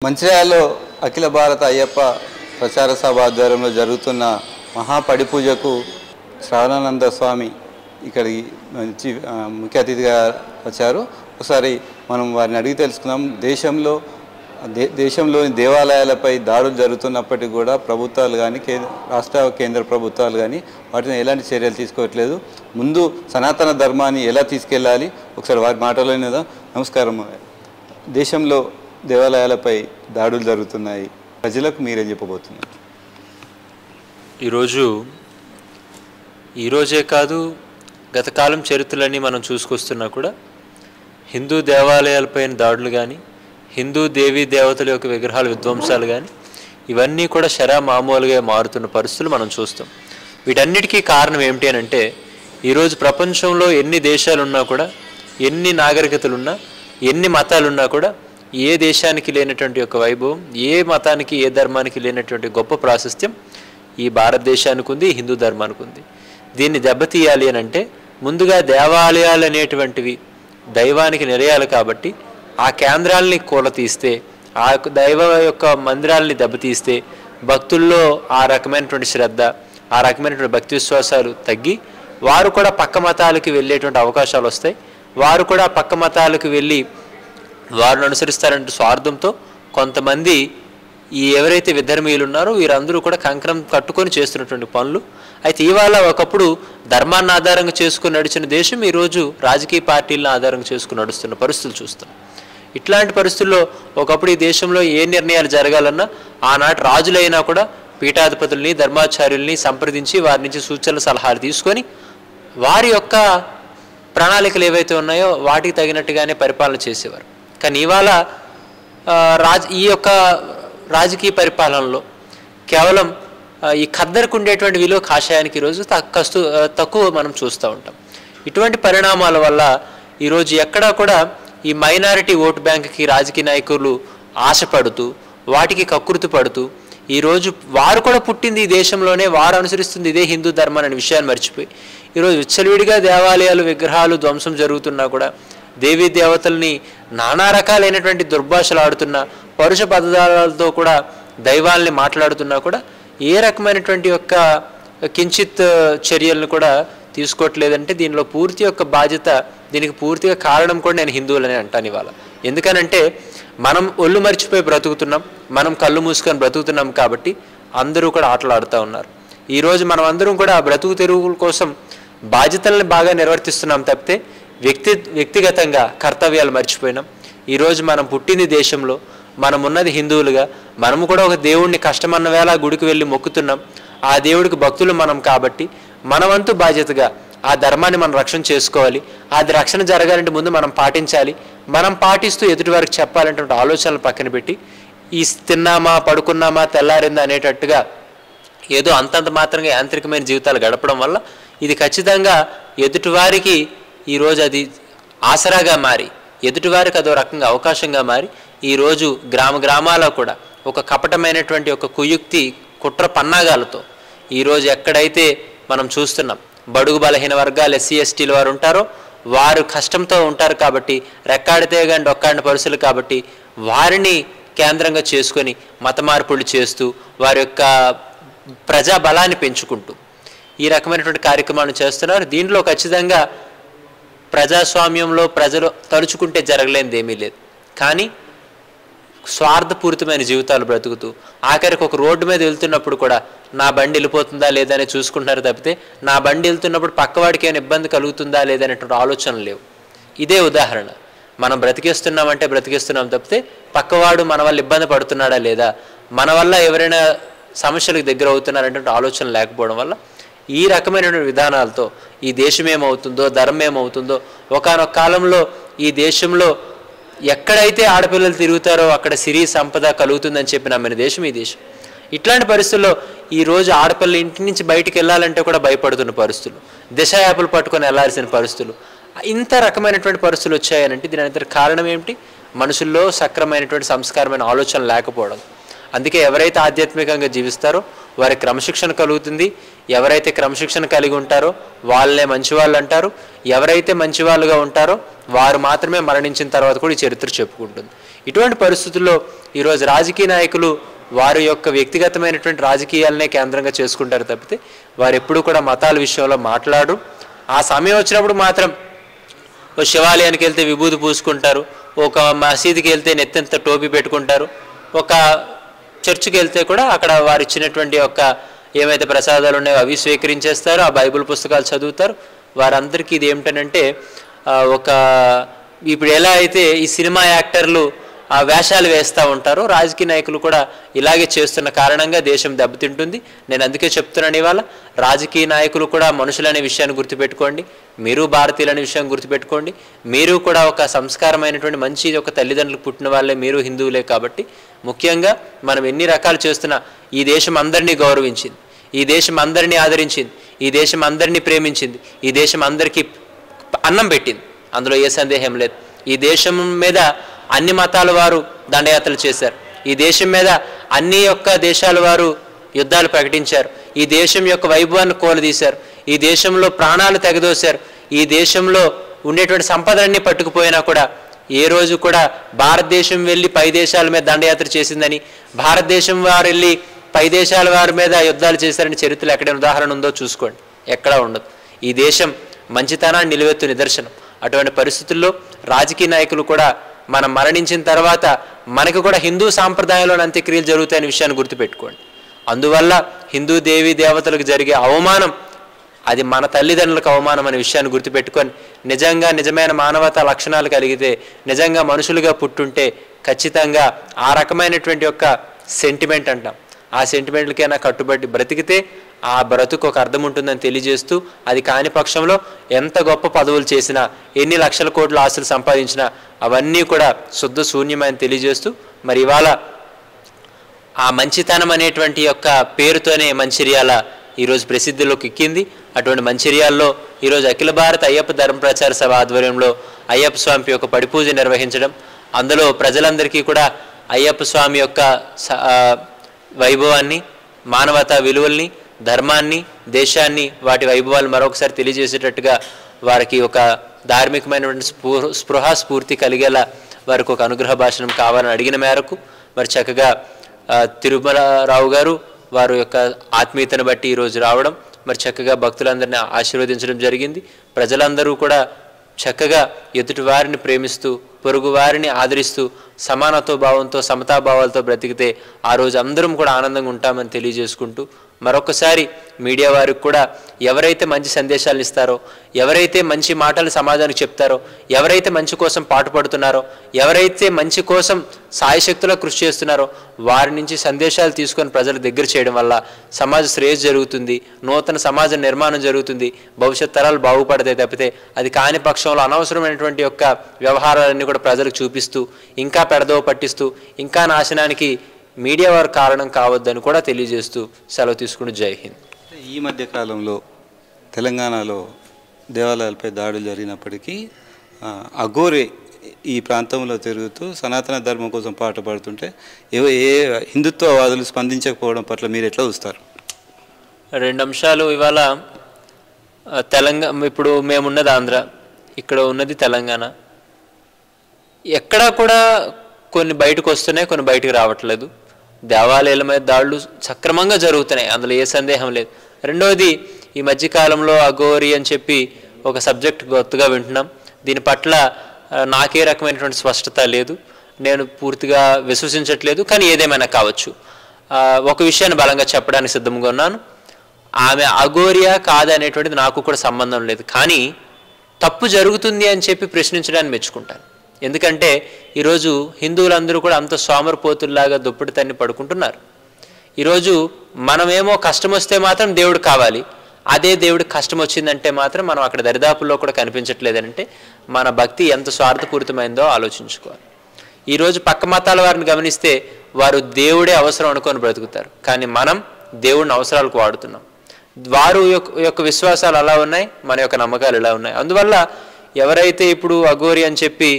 మంచిర్యాలలో అఖిల భారత అయ్యప్ప ప్రచార సభ ఆధ్వర్యంలో జరుగుతున్న మహాపడి పూజకు శ్రవణానంద స్వామి ఇక్కడికి ముఖ్య అతిథిగా వచ్చారు. ఒకసారి మనం వారిని అడిగి తెలుసుకుందాం. దేశంలోని దేవాలయాలపై దాడులు జరుగుతున్నప్పటికీ కూడా ప్రభుత్వాలు కానీ రాష్ట్ర కేంద్ర ప్రభుత్వాలు కానీ వాటిని ఎలాంటి చర్యలు తీసుకోవట్లేదు. ముందు సనాతన ధర్మాన్ని ఎలా తీసుకెళ్ళాలి ఒకసారి వారి మాటలోనే. నమస్కారం. దేశంలో దేవాలయాలపై దాడులు జరుగుతున్నాయి, ప్రజలకు మీరేం చెప్పబోతున్నారు? ఈరోజే కాదు, గత కాలం చరిత్రలన్నీ మనం చూసుకొస్తున్నా కూడా హిందూ దేవాలయాలపైన దాడులు కానీ, హిందూ దేవీ దేవతల యొక్క విగ్రహాల విధ్వంసాలు కానీ ఇవన్నీ కూడా మామూలుగా మారుతున్న పరిస్థితులు మనం చూస్తాం. వీటన్నిటికీ కారణం ఏమిటి అని అంటే, ఈరోజు ప్రపంచంలో ఎన్ని దేశాలున్నా కూడా, ఎన్ని నాగరికతలున్నా, ఎన్ని మతాలున్నా కూడా ఏ దేశానికి లేనటువంటి యొక్క వైభవం, ఏ మతానికి ఏ ధర్మానికి లేనటువంటి గొప్ప ప్రాశస్త్యం ఈ భారతదేశానికి ఉంది, హిందూ ధర్మానికి ఉంది. దీన్ని దెబ్బతీయాలి అని అంటే ముందుగా దేవాలయాలు అనేటువంటివి దైవానికి నిలయాలు కాబట్టి ఆ కేంద్రాలని కూలతీస్తే, ఆ దైవ యొక్క మందిరాలని దెబ్బతీస్తే భక్తుల్లో ఆ రకమైనటువంటి శ్రద్ధ, ఆ రకమైనటువంటి భక్తి విశ్వాసాలు తగ్గి వారు కూడా పక్క మతాలకు వెళ్ళేటువంటి అవకాశాలు వస్తాయి. వారు కూడా పక్క మతాలకు వెళ్ళి వారిని అనుసరిస్తారంటే స్వార్థంతో కొంతమంది ఎవరైతే విధర్మీయులు ఉన్నారో వీరందరూ కూడా కంకణం కట్టుకొని చేస్తున్నటువంటి పనులు. అయితే ఇవాళ ఒకప్పుడు ధర్మాన్ని ఆధారంగా చేసుకుని నడిచిన దేశం ఈరోజు రాజకీయ పార్టీలను ఆధారంగా చేసుకుని నడుస్తున్న పరిస్థితులు చూస్తాం. ఇట్లాంటి పరిస్థితుల్లో ఒకప్పుడు ఈ దేశంలో ఏ నిర్ణయాలు జరగాలన్నా ఆనాటి రాజులైనా కూడా పీఠాధిపతుల్ని, ధర్మాచార్యుల్ని సంప్రదించి వారి నుంచి సూచనలు సలహాలు తీసుకొని వారి యొక్క ప్రణాళికలు ఏవైతే ఉన్నాయో వాటికి తగినట్టుగానే పరిపాలన చేసేవారు. కానీ ఇవాళ ఈ యొక్క రాజకీయ పరిపాలనలో కేవలం ఈ ఖద్దరికి ఉండేటువంటి విలువ కాషాయానికి ఈరోజు తక్కువ మనం చూస్తూ ఉంటాం. ఇటువంటి పరిణామాల వల్ల ఈరోజు ఎక్కడా కూడా ఈ మైనారిటీ ఓటు బ్యాంక్కి రాజకీయ నాయకులు ఆశపడుతూ వాటికి కకృతి పడుతూ ఈరోజు వారు కూడా పుట్టింది ఈ దేశంలోనే, వారు అనుసరిస్తుంది ఇదే హిందూ ధర్మం అనే విషయాన్ని మర్చిపోయి ఈరోజు విచ్చలవిడిగా దేవాలయాలు విగ్రహాలు ధ్వంసం జరుగుతున్నా కూడా, దేవీ దేవతల్ని నానా రకాలైనటువంటి దుర్భాషలు ఆడుతున్న, పరుష పదాలతో కూడా దైవాల్ని మాట్లాడుతున్నా కూడా ఏ రకమైనటువంటి యొక్క కించిత్ చర్యలను కూడా తీసుకోవట్లేదంటే దీనిలో పూర్తి యొక్క బాధ్యత, దీనికి పూర్తిగా కారణం కూడా నేను హిందువులని అంటాను ఇవాళ. ఎందుకనంటే మనం ఒళ్ళు మర్చిపోయి బ్రతుకుతున్నాం, మనం కళ్ళు మూసుకొని బ్రతుకుతున్నాం కాబట్టి అందరూ కూడా ఆటలు ఆడుతూ ఉన్నారు. ఈరోజు మనం అందరం కూడా బ్రతుకు తెరువుల కోసం బాధ్యతలను బాగా నిర్వర్తిస్తున్నాం తప్పితే వ్యక్తిగతంగా కర్తవ్యాలు మర్చిపోయినాం. ఈరోజు మనం పుట్టింది దేశంలో, మనం ఉన్నది హిందువులుగా, మనము కూడా ఒక దేవుడిని కష్టమన్న వేళ గుడికి వెళ్ళి మొక్కుతున్నాం. ఆ దేవుడికి భక్తులు మనం కాబట్టి మనవంతు బాధ్యతగా ఆ ధర్మాన్ని మనం రక్షణ చేసుకోవాలి. అది రక్షణ జరగాలంటే ముందు మనం పాటించాలి. మనం పాటిస్తూ ఎదుటివారికి చెప్పాలంటే ఆలోచనలు పక్కన పెట్టి ఈ తిన్నామా పడుకున్నామా తెల్లారిందా అనేటట్టుగా ఏదో అంతంత మాత్రంగా యాంత్రికమైన జీవితాలు గడపడం వల్ల ఇది ఖచ్చితంగా ఎదుటివారికి ఈరోజు అది ఆసరాగా మారి, ఎదుటివారికి అదో రకంగా అవకాశంగా మారి ఈరోజు గ్రామాల్లో కూడా ఒక కపటమైనటువంటి ఒక కుయుక్తి కుట్ర పన్నాగాలతో ఈరోజు ఎక్కడైతే మనం చూస్తున్నాం బడుగు బలహీన వర్గాలు ఎస్సీ ఎస్టీల వారు ఉంటారో వారు కష్టంతో ఉంటారు కాబట్టి, రెక్కాడితే కానీ డొక్కాడిన పరిస్థితులు కాబట్టి వారిని కేంద్రంగా చేసుకొని మత మార్పులు చేస్తూ వారి యొక్క ప్రజా బలాన్ని పెంచుకుంటూ ఈ రకమైనటువంటి కార్యక్రమాలను చేస్తున్నారు. దీంట్లో ఖచ్చితంగా ప్రజాస్వామ్యంలో ప్రజలు తలుచుకుంటే జరగలేనిది ఏమీ లేదు. కానీ స్వార్థపూరితమైన జీవితాలు బ్రతుకుతూ ఆఖరికి ఒక రోడ్డు మీద వెళ్తున్నప్పుడు కూడా నా బండి వెళ్ళిపోతుందా లేదా అని చూసుకుంటున్నారు తప్పితే నా బండి వెళ్తున్నప్పుడు పక్కవాడికి ఏమైనా ఇబ్బంది కలుగుతుందా లేదనేటువంటి ఆలోచనలు లేవు. ఇదే ఉదాహరణ. మనం బ్రతికేస్తున్నామంటే బ్రతికేస్తున్నాం తప్పితే పక్కవాడు మన వల్ల ఇబ్బంది పడుతున్నాడా లేదా, మన వల్ల ఎవరైనా సమస్యలకు దగ్గర అవుతున్నారంటే ఆలోచన లేకపోవడం వల్ల ఈ రకమైనటువంటి విధానాలతో ఈ దేశం ఏమవుతుందో, ధర్మం ఏమవుతుందో, ఒకానొక కాలంలో ఈ దేశంలో ఎక్కడైతే ఆడపిల్లలు తిరుగుతారో అక్కడ సిరి సంపద కలుగుతుందని చెప్పి నమ్మిన దేశం ఈ దేశం. ఇట్లాంటి పరిస్థితుల్లో ఈరోజు ఆడపిల్ల ఇంటి నుంచి బయటికి వెళ్ళాలంటే కూడా భయపడుతున్న పరిస్థితులు, దిశ యాప్లు పట్టుకొని వెళ్లాల్సిన పరిస్థితులు, ఇంత రకమైనటువంటి పరిస్థితులు వచ్చాయనంటే దీని అంతటి కారణం ఏమిటి? మనుషుల్లో సక్రమైనటువంటి సంస్కారమైన ఆలోచన లేకపోవడం. అందుకే ఎవరైతే ఆధ్యాత్మికంగా జీవిస్తారో వారి క్రమశిక్షణ కలుగుతుంది. ఎవరైతే క్రమశిక్షణ కలిగి ఉంటారో వాళ్ళే మంచివాళ్ళు అంటారు. ఎవరైతే మంచివాళ్ళుగా ఉంటారో వారు మాత్రమే మరణించిన తర్వాత కూడా ఈ చరిత్ర చెప్పుకుంటుంది. ఇటువంటి పరిస్థితుల్లో ఈరోజు రాజకీయ నాయకులు వారి యొక్క వ్యక్తిగతమైనటువంటి రాజకీయాలనే కేంద్రంగా చేసుకుంటారు తప్పితే వారు ఎప్పుడూ కూడా మతాల విషయంలో మాట్లాడరు. ఆ సమయం వచ్చినప్పుడు మాత్రం ఓ శివాలయానికి వెళ్తే విభూతి పూసుకుంటారు, ఒక మసీదుకి వెళ్తే నెత్తంత టోపీ పెట్టుకుంటారు, ఒక చర్చికి వెళ్తే కూడా అక్కడ వారు ఇచ్చినటువంటి యొక్క ఏమైతే ప్రసాదాలు ఉన్నాయో అవి స్వీకరించేస్తారు, ఆ బైబిల్ పుస్తకాలు చదువుతారు. వారందరికీ ఇది ఏమిటనంటే ఒక ఇప్పుడు ఎలా అయితే ఈ సినిమా యాక్టర్లు ఆ వేషాలు వేస్తూ ఉంటారో రాజకీయ నాయకులు కూడా ఇలాగే చేస్తున్న కారణంగా దేశం దెబ్బతింటుంది. నేను అందుకే చెప్తున్నాను, ఇవాళ రాజకీయ నాయకులు కూడా మనుషులనే విషయాన్ని గుర్తుపెట్టుకోండి. మీరు భారతీయులనే విషయం గుర్తుపెట్టుకోండి. మీరు కూడా ఒక సంస్కారమైనటువంటి మంచి ఒక తల్లిదండ్రులకు పుట్టిన వాళ్ళే, మీరు హిందువులే. కాబట్టి ముఖ్యంగా మనం ఎన్ని రకాలు చేస్తున్నా ఈ దేశం అందరినీ గౌరవించింది, ఈ దేశం అందరినీ ఆదరించింది, ఈ దేశం అందరినీ ప్రేమించింది, ఈ దేశం అందరికీ అన్నం పెట్టింది, అందులో ఏ సందేహం లేదు. ఈ దేశం మీద అన్ని మతాల వారు దండయాత్రలు చేశారు. ఈ దేశం మీద అన్ని యొక్క దేశాల వారు యుద్ధాలు ప్రకటించారు. ఈ దేశం యొక్క వైభవాన్ని కోలదీశారు. ఈ దేశంలో ప్రాణాలు తెగదోశారు. ఈ దేశంలో ఉండేటువంటి సంపదలన్నీ పట్టుకుపోయినా కూడా ఏ రోజు కూడా భారతదేశం వెళ్ళి పై దేశాల మీద దండయాత్ర చేసిందని, భారతదేశం వారు వెళ్ళి పై దేశాల వారి మీద యుద్ధాలు చేశారని చరిత్రలో ఎక్కడైనా ఉదాహరణ ఉందో చూసుకోండి, ఎక్కడా ఉండదు. ఈ దేశం మంచితనాన్ని నిలువెత్తు నిదర్శనం. అటువంటి పరిస్థితుల్లో రాజకీయ నాయకులు కూడా మనం మరణించిన తర్వాత మనకు కూడా హిందూ సాంప్రదాయంలోని అంత్యక్రియలు జరుగుతాయనే విషయాన్ని గుర్తుపెట్టుకోండి. అందువల్ల హిందూ దేవీ దేవతలకు జరిగే అవమానం అది మన తల్లిదండ్రులకు అవమానం అనే విషయాన్ని గుర్తుపెట్టుకొని నిజంగా నిజమైన మానవతా లక్షణాలు కలిగితే, నిజంగా మనుషులుగా పుట్టుంటే ఖచ్చితంగా ఆ రకమైనటువంటి యొక్క సెంటిమెంట్ అంటాం, ఆ సెంటిమెంట్లకైనా కట్టుబడి బ్రతికితే ఆ బ్రతుకు ఒక అర్థం ఉంటుందని తెలియజేస్తూ, అది కాని పక్షంలో ఎంత గొప్ప పదవులు చేసినా, ఎన్ని లక్షల కోట్ల ఆస్తులు సంపాదించినా అవన్నీ కూడా శుద్ధ శూన్యమని తెలియజేస్తూ, మరి ఇవాళ ఆ మంచితనం అనేటువంటి యొక్క పేరుతోనే మంచిర్యాల ఈరోజు ప్రసిద్ధిలోకి ఎక్కింది. అటువంటి మంచిర్యాలలో ఈరోజు అఖిల భారత అయ్యప్ప ధర్మ ప్రచార సభ ఆధ్వర్యంలో అయ్యప్ప స్వామి యొక్క పడిపూజ నిర్వహించడం, అందులో ప్రజలందరికీ కూడా అయ్యప్ప స్వామి యొక్క వైభవాన్ని, మానవతా విలువల్ని, ధర్మాన్ని, దేశాన్ని, వాటి వైభవాలు మరొకసారి తెలియజేసేటట్టుగా వారికి ఒక ధార్మికమైనటువంటి స్పృహ స్ఫూర్తి కలిగేలా వారికి ఒక అనుగ్రహ భాషణం కావాలని అడిగిన మేరకు మరి చక్కగా తిరుమలరావు గారు వారి యొక్క ఆత్మీయతను బట్టి ఈరోజు రావడం, మరి చక్కగా భక్తులందరినీ ఆశీర్వదించడం జరిగింది. ప్రజలందరూ కూడా చక్కగా ఎదుటి వారిని ప్రేమిస్తూ, పొరుగు వారిని ఆదరిస్తూ, సమానత్వ భావంతో, సమతాభావాలతో బ్రతికితే ఆ రోజు అందరం కూడా ఆనందంగా ఉంటామని తెలియజేసుకుంటూ, మరొకసారి మీడియా వారికి కూడా ఎవరైతే మంచి సందేశాలు ఇస్తారో, ఎవరైతే మంచి మాటలు సమాజానికి చెప్తారో, ఎవరైతే మంచి కోసం పాటుపడుతున్నారో, ఎవరైతే మంచి కోసం సాయశక్తులా కృషి చేస్తున్నారో వారి నుంచి సందేశాలు తీసుకొని ప్రజల దగ్గర చేయడం వల్ల సమాజ శ్రేయస్సు జరుగుతుంది, నూతన సమాజ నిర్మాణం జరుగుతుంది, భవిష్యత్ తరాలు బాగుపడతాయి. తప్పితే అది కాని పక్షంలో అనవసరమైనటువంటి యొక్క వ్యవహారాలన్నీ కూడా ప్రజలకు చూపిస్తూ, ఇంకా పెడదవ పట్టిస్తూ, ఇంకా నాశనానికి మీడియా వారు కారణం కావద్దని కూడా తెలియజేస్తూ సెలవు తీసుకుని జై హింద్. ఈ మధ్య కాలంలో తెలంగాణలో దేవాలయాలపై దాడులు జరిగినప్పటికీ అఘోరి ఈ ప్రాంతంలో తిరుగుతూ సనాతన ధర్మం కోసం పాటుపడుతుంటే ఏ హిందుత్వవాదులు స్పందించకపోవడం పట్ల మీరు ఎట్లా చూస్తారు? రెండు అంశాలు. ఇవాళ తెలంగాణ, ఇప్పుడు మేమున్నది ఆంధ్ర, ఇక్కడ ఉన్నది తెలంగాణ. ఎక్కడా కూడా కొన్ని బయటకు వస్తున్నాయి, కొన్ని బయటకు రావట్లేదు. దేవాలయాల మీద దాడులు సక్రమంగా జరుగుతున్నాయి, అందులో ఏ సందేహం లేదు. రెండవది, ఈ మధ్యకాలంలో అఘోరి అని చెప్పి ఒక సబ్జెక్ట్ కొత్తగా వింటున్నాం. దీని పట్ల నాకే రకమైనటువంటి స్పష్టత లేదు, నేను పూర్తిగా విశ్వసించట్లేదు. కానీ ఏదేమైనా కావచ్చు. ఒక విషయాన్ని బలంగా చెప్పడానికి సిద్ధంగా ఉన్నాను. ఆమె అఘోరియా కాదనేటువంటిది నాకు కూడా సంబంధం లేదు. కానీ తప్పు జరుగుతుంది అని చెప్పి ప్రశ్నించడానికి మెచ్చుకుంటాను. ఎందుకంటే ఈరోజు హిందువులందరూ కూడా అంత సోమరిపోతుల్లాగా దుప్పటి తన్ని పడుకుంటున్నారు. ఈరోజు మనమేమో కష్టం వస్తే మాత్రం దేవుడు కావాలి, అదే దేవుడు కష్టం వచ్చిందంటే మాత్రం మనం అక్కడ దరిదాపుల్లో కూడా కనిపించట్లేదంటే మన భక్తి ఎంత స్వార్థపూరితమైందో ఆలోచించుకోవాలి. ఈరోజు పక్క మతాల వారిని గమనిస్తే వారు దేవుడే అవసరం అనుకొని బ్రతుకుతారు, కానీ మనం దేవుడిని అవసరాలకు వాడుతున్నాం. వారు యొక్క విశ్వాసాలు అలా ఉన్నాయి, మన యొక్క నమ్మకాలు ఇలా ఉన్నాయి. అందువల్ల ఎవరైతే ఇప్పుడు అఘోరి అని చెప్పి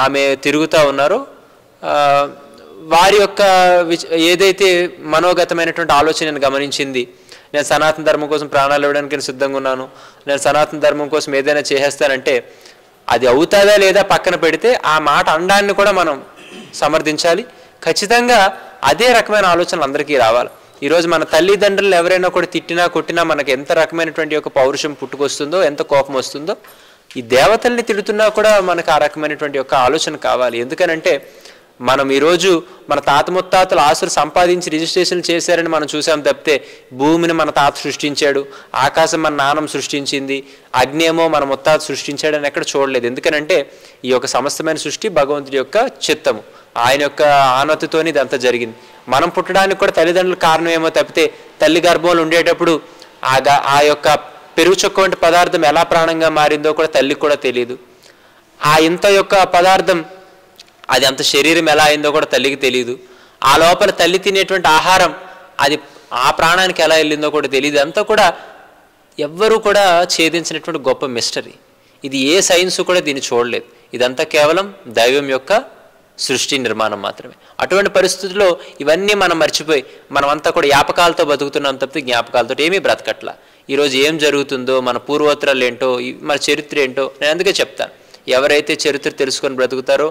ఆమె తిరుగుతూ ఉన్నారో వారి యొక్క ఏదైతే మనోగతమైనటువంటి ఆలోచనను గమనించింది, నేను సనాతన ధర్మం కోసం ప్రాణాలు ఇవ్వడానికి నేను సిద్ధంగా ఉన్నాను, నేను సనాతన ధర్మం కోసం ఏదైనా చేసేస్తానంటే అది అవుతుందా లేదా పక్కన పెడితే ఆ మాట అనడాన్ని కూడా మనం సమర్థించాలి. ఖచ్చితంగా అదే రకమైన ఆలోచనలు అందరికీ రావాలి. ఈరోజు మన తల్లిదండ్రులు ఎవరైనా కూడా తిట్టినా కొట్టినా మనకు ఎంత రకమైనటువంటి యొక్క పౌరుషం పుట్టుకొస్తుందో, ఎంత కోపం వస్తుందో, ఈ దేవతల్ని తిడుతున్నా కూడా మనకు ఆ రకమైనటువంటి యొక్క ఆలోచన కావాలి. ఎందుకనంటే మనం ఈరోజు మన తాత ముత్తాతలు ఆస్తులు సంపాదించి రిజిస్ట్రేషన్ చేశారని మనం చూసాం తప్పితే భూమిని మన తాత సృష్టించాడు, ఆకాశం మన నాన్నం సృష్టించింది, అగ్ని ఏమో మన ముత్తాత సృష్టించాడని ఎక్కడ చూడలేదు. ఎందుకనంటే ఈ యొక్క సమస్తమైన సృష్టి భగవంతుడి యొక్క చిత్తము, ఆయన యొక్క ఆనతితోని ఇదంతా జరిగింది. మనం పుట్టడానికి కూడా తల్లిదండ్రుల కారణం ఏమో తప్పితే తల్లి గర్భంలో ఉండేటప్పుడు ఆ యొక్క పెరుగు చొక్క వంటి పదార్థం ఎలా ప్రాణంగా మారిందో కూడా తల్లికి కూడా తెలియదు. ఆ ఇంత యొక్క పదార్థం అది అంత శరీరం ఎలా అయిందో కూడా తల్లికి తెలియదు. ఆ లోపల తల్లి తినేటువంటి ఆహారం అది ఆ ప్రాణానికి ఎలా వెళ్ళిందో కూడా తెలియదు. అంతా కూడా ఎవ్వరూ కూడా ఛేదించినటువంటి గొప్ప మిస్టరీ. ఇది ఏ సైన్స్ కూడా దీన్ని చూడలేదు. ఇదంతా కేవలం దైవం యొక్క సృష్టి నిర్మాణం మాత్రమే. అటువంటి పరిస్థితుల్లో ఇవన్నీ మనం మర్చిపోయి మనమంతా కూడా జ్ఞాపకాలతో బతుకుతున్నాం తప్పితే జ్ఞాపకాలతో ఏమీ బ్రతకట్లా. ఈరోజు ఏం జరుగుతుందో, మన పూర్వోత్తరాలు ఏంటో, మన చరిత్ర ఏంటో నేను అందుకే చెప్తాను. ఎవరైతే చరిత్ర తెలుసుకొని బ్రతుకుతారో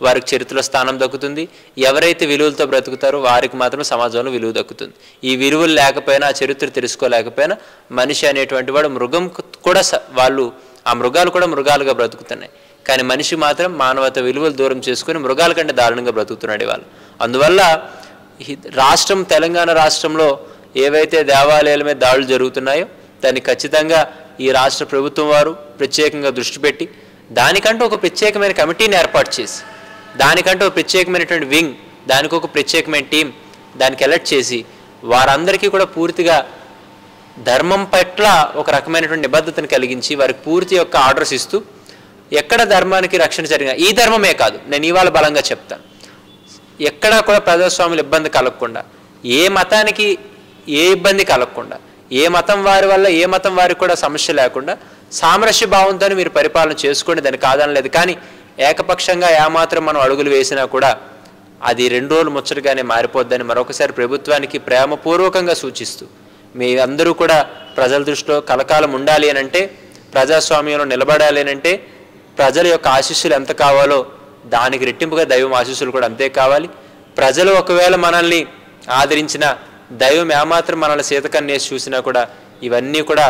వారికి చరిత్రలో స్థానం దక్కుతుంది. ఎవరైతే విలువలతో బ్రతుకుతారో వారికి మాత్రం సమాజంలో విలువ దక్కుతుంది. ఈ విలువలు లేకపోయినా, ఆ చరిత్ర తెలుసుకోలేకపోయినా మనిషి అనేటువంటి వాడు మృగం కూడా వాళ్ళు ఆ మృగాలు కూడా మృగాలుగా బ్రతుకుతున్నాయి. కానీ మనిషి మాత్రం మానవత విలువలు దూరం చేసుకుని మృగాల కంటే దారుణంగా బ్రతుకుతున్నాడు వాళ్ళు. అందువల్ల రాష్ట్రం, తెలంగాణ రాష్ట్రంలో ఏవైతే దేవాలయాల మీద దాడులు జరుగుతున్నాయో దాన్ని ఖచ్చితంగా ఈ రాష్ట్ర ప్రభుత్వం వారు ప్రత్యేకంగా దృష్టి పెట్టి దానికంటూ ఒక ప్రత్యేకమైన కమిటీని ఏర్పాటు చేసి, దానికంటూ ఒక ప్రత్యేకమైనటువంటి వింగ్, దానికి ఒక ప్రత్యేకమైన టీం దానికి ఎలర్ట్ చేసి వారందరికీ కూడా పూర్తిగా ధర్మం పట్ల ఒక రకమైనటువంటి నిబద్ధతను కలిగించి వారికి పూర్తి యొక్క ఆర్డర్స్ ఇస్తూ ఎక్కడ ధర్మానికి రక్షణ జరిగినా, ఈ ధర్మమే కాదు నేను ఇవాళ బలంగా చెప్తాను, ఎక్కడా కూడా ప్రజాస్వామ్యులు ఇబ్బంది కలగకుండా, ఏ మతానికి ఏ ఇబ్బంది కలగకుండా, ఏ మతం వారి వల్ల ఏ మతం వారికి కూడా సమస్య లేకుండా సామరస్య భావంతో మీరు పరిపాలన చేసుకోండి, దానికి కాదనలేదు. కానీ ఏకపక్షంగా ఏమాత్రం మనం అడుగులు వేసినా కూడా అది 2 రోజులు ముచ్చటగానే మారిపోద్దని మరొకసారి ప్రభుత్వానికి ప్రేమపూర్వకంగా సూచిస్తూ, మీ అందరూ కూడా ప్రజల దృష్టిలో కలకాలం ఉండాలి అని అంటే, ప్రజాస్వామ్యంలో నిలబడాలి అని అంటే ప్రజల యొక్క ఆశీస్సులు ఎంత కావాలో దానికి రెట్టింపుగా దైవం ఆశీస్సులు కూడా అంతే కావాలి. ప్రజలు ఒకవేళ మనల్ని ఆదరించిన, దైవం ఏమాత్రం మనల్ని సీతకన్నేసి చూసినా కూడా ఇవన్నీ కూడా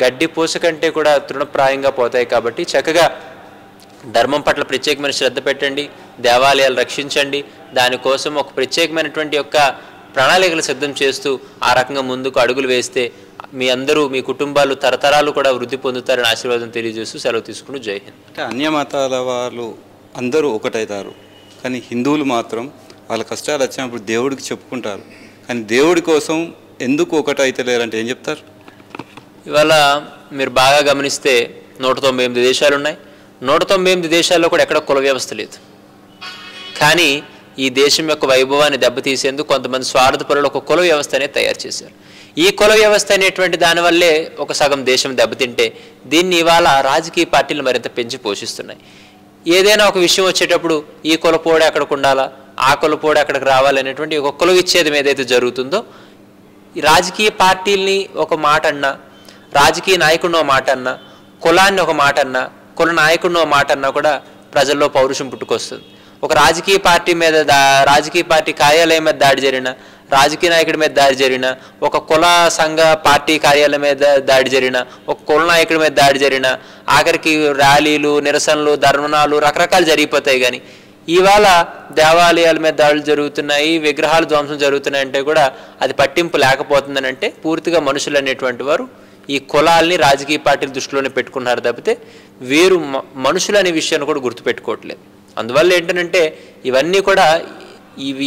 గడ్డి పూస కంటే కూడా తృణప్రాయంగా పోతాయి. కాబట్టి చక్కగా ధర్మం పట్ల ప్రత్యేకమైన శ్రద్ధ పెట్టండి, దేవాలయాలు రక్షించండి, దానికోసం ఒక ప్రత్యేకమైనటువంటి యొక్క ప్రణాళికలు సిద్ధం చేస్తూ ఆ రకంగా ముందుకు అడుగులు వేస్తే మీ అందరూ, మీ కుటుంబాలు తరతరాలు కూడా వృద్ధి పొందుతారని ఆశీర్వాదం తెలియజేస్తూ సెలవు తీసుకుని జై హింద్. అంటే అన్య మతాల వాళ్ళు అందరూ ఒకటవుతారు, కానీ హిందువులు మాత్రం వాళ్ళ కష్టాలు వచ్చినప్పుడు దేవుడికి చెప్పుకుంటారు, కానీ దేవుడి కోసం ఎందుకు ఒకటైతే లేరంటే ఏం చెప్తారు? ఇవాళ మీరు బాగా గమనిస్తే 198 దేశాలు ఉన్నాయి. 198 దేశాల్లో కూడా ఎక్కడ కుల వ్యవస్థ లేదు. కానీ ఈ దేశం యొక్క వైభవాన్ని దెబ్బతీసేందుకు కొంతమంది స్వార్థపరులు ఒక కుల వ్యవస్థ అనేది తయారు చేశారు. ఈ కుల వ్యవస్థ అనేటువంటి దానివల్లే ఒక సగం దేశం దెబ్బతింటే దీన్ని ఇవాళ రాజకీయ పార్టీలు మరింత పెంచి పోషిస్తున్నాయి. ఏదైనా ఒక విషయం వచ్చేటప్పుడు ఈ కులపోడే అక్కడికి ఉండాలా, ఆ కులపోడే అక్కడికి రావాలనేటువంటి ఒక కుల విచ్ఛేదం ఏదైతే జరుగుతుందో, ఈ రాజకీయ పార్టీల్ని ఒక మాట అన్నా, రాజకీయ నాయకుడిని ఒక మాట అన్నా, కులాన్ని ఒక మాట అన్నా, కుల నాయకుడిని ఒక మాట అన్నా కూడా ప్రజల్లో పౌరుషం పుట్టుకొస్తుంది. ఒక రాజకీయ పార్టీ మీద రాజకీయ పార్టీ కార్యాలయం మీద దాడి జరిగిన, రాజకీయ నాయకుడి మీద దాడి జరిగిన, ఒక కుల సంఘ పార్టీ కార్యాలయం మీద దాడి జరిగిన, ఒక కుల నాయకుడి మీద దాడి జరిగిన, ఆఖరికి ర్యాలీలు, నిరసనలు, ధర్మనాలు రకరకాలు జరిగిపోతాయి. కానీ ఇవాళ దేవాలయాల మీద దాడులు జరుగుతున్నాయి, విగ్రహాలు ధ్వంసం జరుగుతున్నాయంటే కూడా అది పట్టింపు లేకపోతుందని అంటే పూర్తిగా మనుషులు అనేటువంటి వారు ఈ కులాల్ని రాజకీయ పార్టీల దృష్టిలోనే పెట్టుకున్నారు తప్పితే వీరు మనుషులు అనే విషయాన్ని కూడా గుర్తుపెట్టుకోవట్లేదు. అందువల్ల ఏంటంటే ఇవన్నీ కూడా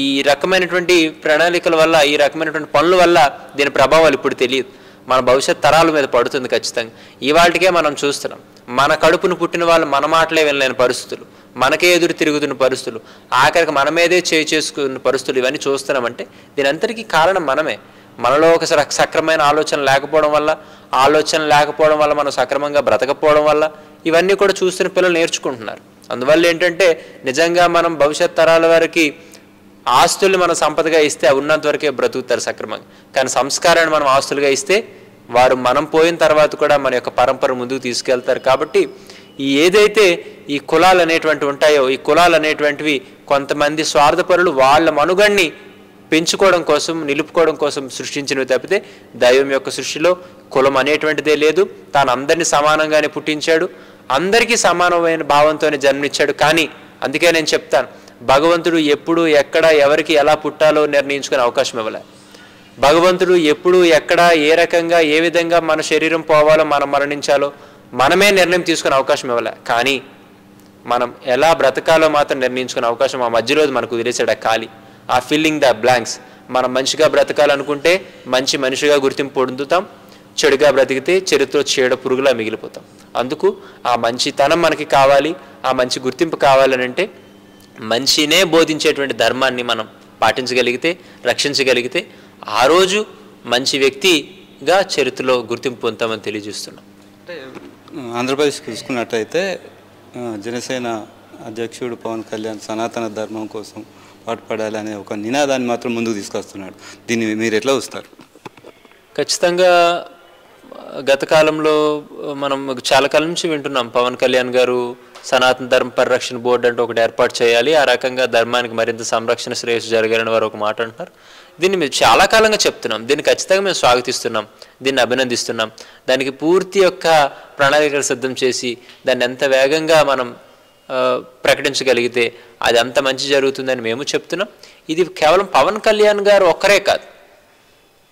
ఈ రకమైనటువంటి ప్రణాళికల వల్ల, ఈ రకమైనటువంటి పనుల వల్ల దీని ప్రభావాలు ఇప్పుడు తెలియదు, మన భవిష్యత్ తరాల మీద పడుతుంది ఖచ్చితంగా. ఇవాళకే మనం చూస్తున్నాం, మన కడుపును పుట్టిన వాళ్ళు మన మాటలే వినలేని పరిస్థితులు, మనకే ఎదురు తిరుగుతున్న పరిస్థితులు, ఆఖరికి మన మీదే చేసుకున్న పరిస్థితులు ఇవన్నీ చూస్తున్నామంటే దీని అంతటికీ కారణం మనమే. మనలో ఒక సక్రమైన ఆలోచన లేకపోవడం వల్ల, మనం సక్రమంగా బ్రతకపోవడం వల్ల ఇవన్నీ కూడా చూస్తున్న పిల్లలు నేర్చుకుంటున్నారు. అందువల్ల ఏంటంటే నిజంగా మనం భవిష్యత్ తరాల వారికి ఆస్తుల్ని మనం సంపదగా ఇస్తే ఉన్నంత వరకే బ్రతుకుతారు సక్రమంగా. కానీ సంస్కారాన్ని మనం ఆస్తులుగా ఇస్తే వారు మనం పోయిన తర్వాత కూడా మన యొక్క పరంపర ముందుకు తీసుకెళ్తారు. కాబట్టి ఈ ఏదైతే ఈ కులాలు అనేటువంటి ఉంటాయో, ఈ కులాలు అనేటువంటివి కొంతమంది స్వార్థపరులు వాళ్ళ మనుగడ్ని పెంచుకోవడం కోసం, నిలుపుకోవడం కోసం సృష్టించినవి తప్పితే దైవం యొక్క సృష్టిలో కులం అనేటువంటిదే లేదు. తాను అందరినీ సమానంగానే పుట్టించాడు, అందరికీ సమానమైన భావంతోనే జన్మించాడు. కానీ అందుకే నేను చెప్తాను, భగవంతుడు ఎప్పుడు ఎక్కడ ఎవరికి ఎలా పుట్టాలో నిర్ణయించుకునే అవకాశం ఇవ్వలే. భగవంతుడు ఎప్పుడు ఎక్కడ ఏ రకంగా ఏ విధంగా మన శరీరం పోవాలో, మనం మరణించాలో మనమే నిర్ణయం తీసుకునే అవకాశం ఇవ్వలే. కానీ మనం ఎలా బ్రతకాలో మాత్రం నిర్ణయించుకునే అవకాశం ఆ మధ్యలో మనకు వదిలేసాడు. ఆ ఖాళీ, ఆ ఫిల్లింగ్ ద బ్లాంక్స్. మనం మంచిగా బ్రతకాలనుకుంటే మంచి మనిషిగా గుర్తింపు పొందుతాం, చెడుగా బ్రతికితే చరిత్ర చీడ పురుగులా మిగిలిపోతాం. అందుకు ఆ మంచితనం మనకి కావాలి, ఆ మంచి గుర్తింపు కావాలని అంటే మంచినే బోధించేటువంటి ధర్మాన్ని మనం పాటించగలిగితే, రక్షించగలిగితే ఆ రోజు మంచి వ్యక్తిగా చరిత్రలో గుర్తింపు పొందుతామని తెలియజేస్తున్నాం. అంటే ఆంధ్రప్రదేశ్ చూసుకున్నట్టయితే జనసేన అధ్యక్షుడు పవన్ కళ్యాణ్ సనాతన ధర్మం కోసం పాటుపడాలి అనే ఒక నినాదాన్ని మాత్రం ముందుకు తీసుకొస్తున్నాడు. దీన్ని మీరు ఎట్లా చూస్తారు? ఖచ్చితంగా గత కాలంలో మనం చాలా కాలం నుంచి వింటున్నాం, పవన్ కళ్యాణ్ గారు సనాతన ధర్మ పరిరక్షణ బోర్డు అంటే ఒకటి ఏర్పాటు చేయాలి, ఆ రకంగా ధర్మానికి మరింత సంరక్షణ శ్రేయస్సు జరగాలని వారు ఒక మాట అంటున్నారు. దీన్ని మేము చాలా కాలంగా చెప్తున్నాం, దీన్ని ఖచ్చితంగా మేము స్వాగతిస్తున్నాం, దీన్ని అభినందిస్తున్నాం. దానికి పూర్తి యొక్క ప్రణాళికలు సిద్ధం చేసి దాన్ని ఎంత వేగంగా మనం ప్రకటించగలిగితే అది అంత మంచి జరుగుతుందని మేము చెప్తున్నాం. ఇది కేవలం పవన్ కళ్యాణ్ గారు ఒక్కరే కాదు,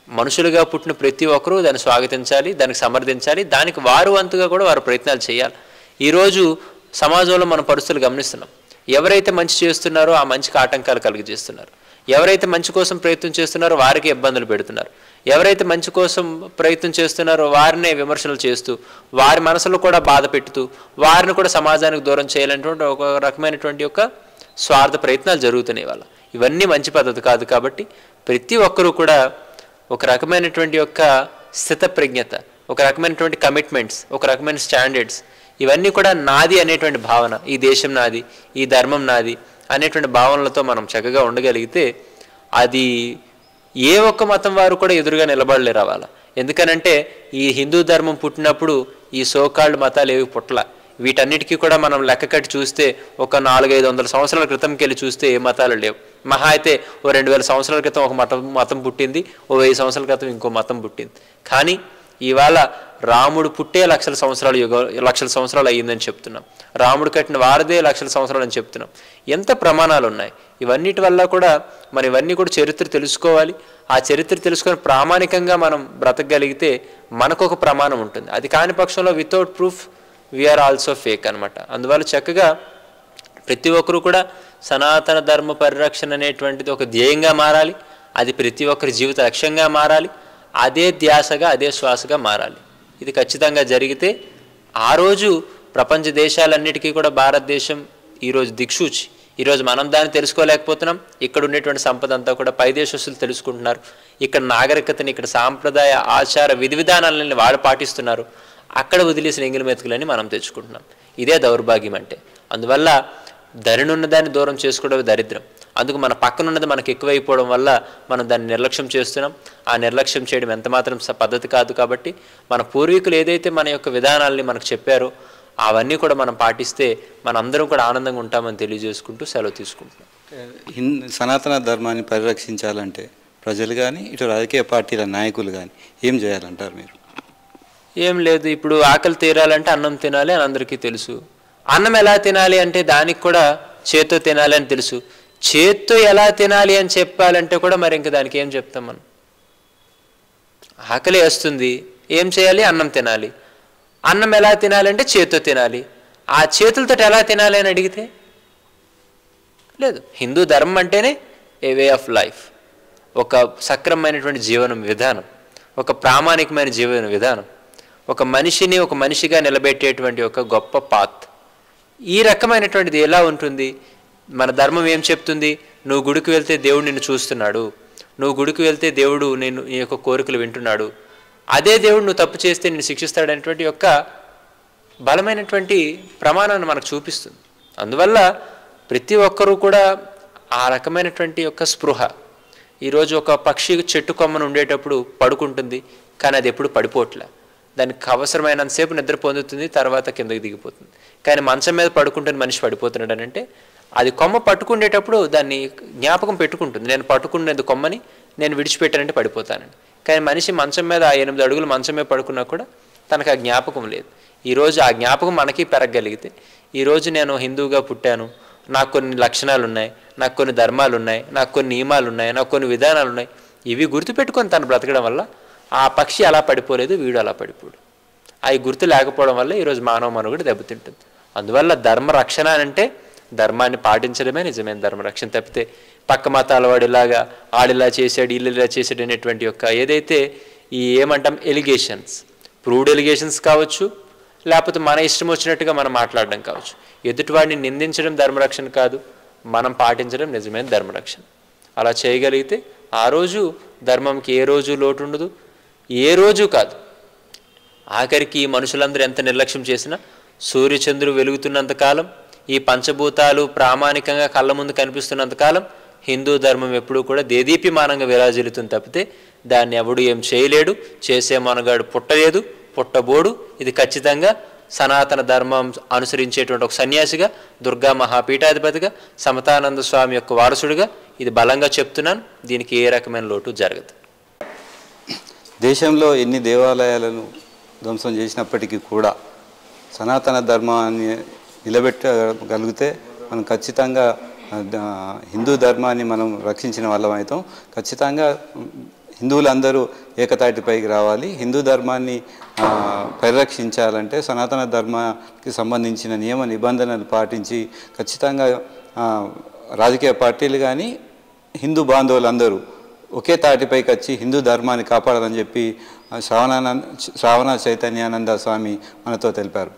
మనుషులుగా పుట్టిన ప్రతి ఒక్కరూ దాన్ని స్వాగతించాలి, దానికి సమర్థించాలి, దానికి వారు వంతుగా కూడా వారు ప్రయత్నాలు చేయాలి. ఈరోజు సమాజంలో మన పరిస్థితులు గమనిస్తున్నాం. ఎవరైతే మంచి చేస్తున్నారో ఆ మంచికి ఆటంకాలు కలిగజేస్తున్నారు, ఎవరైతే మంచి కోసం ప్రయత్నం చేస్తున్నారో వారికి ఇబ్బందులు పెడుతున్నారు, ఎవరైతే మంచి కోసం ప్రయత్నం చేస్తున్నారో వారినే విమర్శలు చేస్తూ వారి మనసులో కూడా బాధ పెట్టుతూ వారిని కూడా సమాజానికి దూరం చేయాలనేటువంటి ఒక రకమైనటువంటి యొక్క స్వార్థ ప్రయత్నాలు జరుగుతున్నాయి వాళ్ళ. ఇవన్నీ మంచి పద్ధతి కాదు. కాబట్టి ప్రతి ఒక్కరూ కూడా ఒక రకమైనటువంటి యొక్క స్థితప్రజ్ఞత, ఒక రకమైనటువంటి కమిట్మెంట్స్, ఒక రకమైన స్టాండర్డ్స్, ఇవన్నీ కూడా నాది అనేటువంటి భావన, ఈ దేశం నాది, ఈ ధర్మం నాది అనేటువంటి భావనలతో మనం చక్కగా ఉండగలిగితే అది ఏ ఒక్క మతం వారు కూడా ఎదురుగా నిలబడలేరు అవ్వాలి. ఎందుకనంటే ఈ హిందూ ధర్మం పుట్టినప్పుడు ఈ సోకాల్డ్ మతాలు ఏవి పుట్టల. వీటన్నిటికీ కూడా మనం లెక్క కట్టి చూస్తే ఒక 400-500 సంవత్సరాల క్రితంకి వెళ్ళి చూస్తే ఏ మతాలు లేవు. మహా అయితే ఓ 2000 సంవత్సరాల క్రితం ఒక మతం పుట్టింది, ఓ 1000 సంవత్సరాల క్రితం ఇంకో మతం పుట్టింది. కానీ ఇవాళ రాముడు పుట్టే లక్షల సంవత్సరాలు అయ్యిందని చెప్తున్నాం, రాముడు కట్టిన వారదే లక్షల సంవత్సరాలు అని చెప్తున్నాం. ఎంత ప్రమాణాలు ఉన్నాయి. ఇవన్నిటి వల్ల కూడా మనం ఇవన్నీ కూడా చరిత్ర తెలుసుకోవాలి. ఆ చరిత్ర తెలుసుకొని ప్రామాణికంగా మనం బ్రతకగలిగితే మనకు ఒక ప్రమాణం ఉంటుంది. అది కాని పక్షంలో without proof we are also fake అనమాట. అందువల్ల చక్కగా ప్రతి ఒక్కరూ కూడా సనాతన ధర్మ పరిరక్షణ అనేటువంటిది ఒక ధ్యేయంగా మారాలి, అది ప్రతి ఒక్కరి జీవిత లక్ష్యంగా మారాలి, అదే ధ్యాసగా అదే శ్వాసగా మారాలి. ఇది ఖచ్చితంగా జరిగితే ఆ రోజు ప్రపంచ దేశాలన్నిటికీ కూడా భారతదేశం ఈరోజు దిక్సూచి. ఈరోజు మనం దాన్ని తెలుసుకోలేకపోతున్నాం. ఇక్కడ ఉండేటువంటి సంపద అంతా కూడా పై దేశస్తులు తెలుసుకుంటున్నారు. ఇక్కడ నాగరికతని, ఇక్కడ సాంప్రదాయ ఆచార విధి విధానాలని వాళ్ళు పాటిస్తున్నారు. అక్కడ వదిలేసిన ఎంగిలి మెతుకులని మనం తెచ్చుకుంటున్నాం. ఇదే దౌర్భాగ్యం అంటే. అందువల్ల ధరినున్న దాన్ని దూరం చేసుకోవడం దరిద్రం. అందుకు మన పక్కనున్నది మనకు ఎక్కువైపోవడం వల్ల మనం దాన్ని నిర్లక్ష్యం చేస్తున్నాం. ఆ నిర్లక్ష్యం చేయడం ఎంత మాత్రం పద్ధతి కాదు. కాబట్టి మన పూర్వీకులు ఏదైతే మన యొక్క విధానాలని మనకు చెప్పారో అవన్నీ కూడా మనం పాటిస్తే మనందరం కూడా ఆనందంగా ఉంటామని తెలియజేసుకుంటూ సెలవు తీసుకుంటున్నాం. సనాతన ధర్మాన్ని పరిరక్షించాలంటే ప్రజలు కానీ ఇటు రాజకీయ పార్టీల నాయకులు కానీ ఏం చేయాలంటారు మీరు? ఏం లేదు, ఇప్పుడు ఆకలి తీరాలంటే అన్నం తినాలి అని అందరికీ తెలుసు. అన్నం ఎలా తినాలి అంటే దానికి కూడా చేత్తో తినాలి అని తెలుసు. చేత్తో ఎలా తినాలి అని చెప్పాలంటే కూడా మరి ఇంక దానికి ఏం చెప్తాం మనం? ఆకలి వేస్తుంది, ఏం చేయాలి? అన్నం తినాలి. అన్నం ఎలా తినాలంటే చేత్తో తినాలి. ఆ చేతులతో ఎలా తినాలి అని అడిగితే లేదు. హిందూ ధర్మం అంటేనే ఏ వే ఆఫ్ లైఫ్, ఒక సక్రమమైనటువంటి జీవన విధానం, ఒక ప్రామాణికమైన జీవన విధానం, ఒక మనిషిని ఒక మనిషిగా నిలబెట్టేటువంటి ఒక గొప్ప పాత్. ఈ రకమైనటువంటిది ఎలా ఉంటుంది? మన ధర్మం ఏం చెప్తుంది? నువ్వు గుడికి వెళ్తే దేవుడు నిన్ను చూస్తున్నాడు, నువ్వు గుడికి వెళ్తే దేవుడు నీ యొక్క కోరికలు వింటున్నాడు, అదే దేవుడు నువ్వు తప్పు చేస్తే నిన్ను శిక్షిస్తాడనేటువంటి యొక్క బలమైనటువంటి ప్రమాణాన్ని మనకు చూపిస్తుంది. అందువల్ల ప్రతి ఒక్కరూ కూడా ఆ రకమైనటువంటి యొక్క స్పృహ. ఈరోజు ఒక పక్షి చెట్టు కొమ్మను ఉండేటప్పుడు పడుకుంటుంది, కానీ అది ఎప్పుడు పడిపోవట్లే. దానికి అవసరమైనంతసేపు నిద్ర పొందుతుంది, తర్వాత కిందకి దిగిపోతుంది. కానీ మంచం మీద పడుకుంటున్న మనిషి పడిపోతున్నాడు అని అంటే అది కొమ్మ పట్టుకునేటప్పుడు దాన్ని జ్ఞాపకం పెట్టుకుంటుంది, నేను పట్టుకునేది కొమ్మని నేను విడిచిపెట్టానంటే పడిపోతానని. కానీ మనిషి మంచం మీద 8 అడుగులు మంచం మీద పడుకున్నా కూడా తనకు ఆ జ్ఞాపకం లేదు. ఈరోజు ఆ జ్ఞాపకం మనకి పెరగగలిగితే, ఈరోజు నేను హిందువుగా పుట్టాను, నాకు కొన్ని లక్షణాలు ఉన్నాయి, నాకు కొన్ని ధర్మాలు ఉన్నాయి, నాకు కొన్ని నియమాలు ఉన్నాయి, నాకు కొన్ని విధానాలు ఉన్నాయి, ఇవి గుర్తుపెట్టుకొని తను బ్రతకడం వల్ల ఆ పక్షి అలా పడిపోలేదు, వీడు అలా పడిపోడు. అవి గుర్తు లేకపోవడం వల్ల ఈరోజు మానవ మనుగడ దెబ్బతింటుంది. అందువల్ల ధర్మ రక్షణ అంటే ధర్మాన్ని పాటించడమే నిజమైన ధర్మరక్షణ. తప్పితే పక్క మతాల వాడు ఇలాగా ఆడిలా చేశాడు, వీళ్ళు ఇలా చేశాడు అనేటువంటి యొక్క ఏదైతే ఈ ఏమంటాం ఎలిగేషన్స్, ప్రూవ్డ్ ఎలిగేషన్స్ కావచ్చు, లేకపోతే మన ఇష్టం వచ్చినట్టుగా మనం మాట్లాడడం కావచ్చు. ఎదుటివాడిని నిందించడం ధర్మరక్షణ కాదు, మనం పాటించడం నిజమైన ధర్మరక్షణ. అలా చేయగలిగితే ఆ రోజు ధర్మంకి ఏ రోజు లోటు ఉండదు, ఏ రోజు కాదు. ఆఖరికి మనుషులందరూ ఎంత నిర్లక్ష్యం చేసినా సూర్యచంద్రుడు వెలుగుతున్నంతకాలం, ఈ పంచభూతాలు ప్రామాణికంగా కళ్ళ ముందు కనిపిస్తున్నంతకాలం హిందూ ధర్మం ఎప్పుడూ కూడా దేదీప్యమానంగా విరాజిల్లుతుంది. తప్పితే దాన్ని ఎవడు ఏం చేయలేడు, చేసే మనగాడు పుట్టలేదు, పుట్టబోడు. ఇది ఖచ్చితంగా సనాతన ధర్మం అనుసరించేటువంటి ఒక సన్యాసిగా, దుర్గా మహాపీఠాధిపతిగా, సమతానంద స్వామి యొక్క వారసుడిగా ఇది బలంగా చెప్తున్నాను. దీనికి ఏ రకమైన లోటు జరగదు. దేశంలో ఎన్ని దేవాలయాలను ధ్వంసం చేసినప్పటికీ కూడా సనాతన ధర్మాన్ని నిలబెట్టగలిగితే మనం ఖచ్చితంగా హిందూ ధర్మాన్ని మనం రక్షించిన వాళ్ళం అవుతాం. ఖచ్చితంగా హిందువులందరూ ఏకతాటిపైకి రావాలి. హిందూ ధర్మాన్ని పరిరక్షించాలంటే సనాతన ధర్మానికి సంబంధించిన నియమ నిబంధనలు పాటించి ఖచ్చితంగా రాజకీయ పార్టీలు కానీ హిందూ బాంధవులందరూ ఒకే తాటిపైకి వచ్చి హిందూ ధర్మాన్ని కాపాడాలని చెప్పి శ్రావణ చైతన్యానంద స్వామి మనతో తెలిపారు.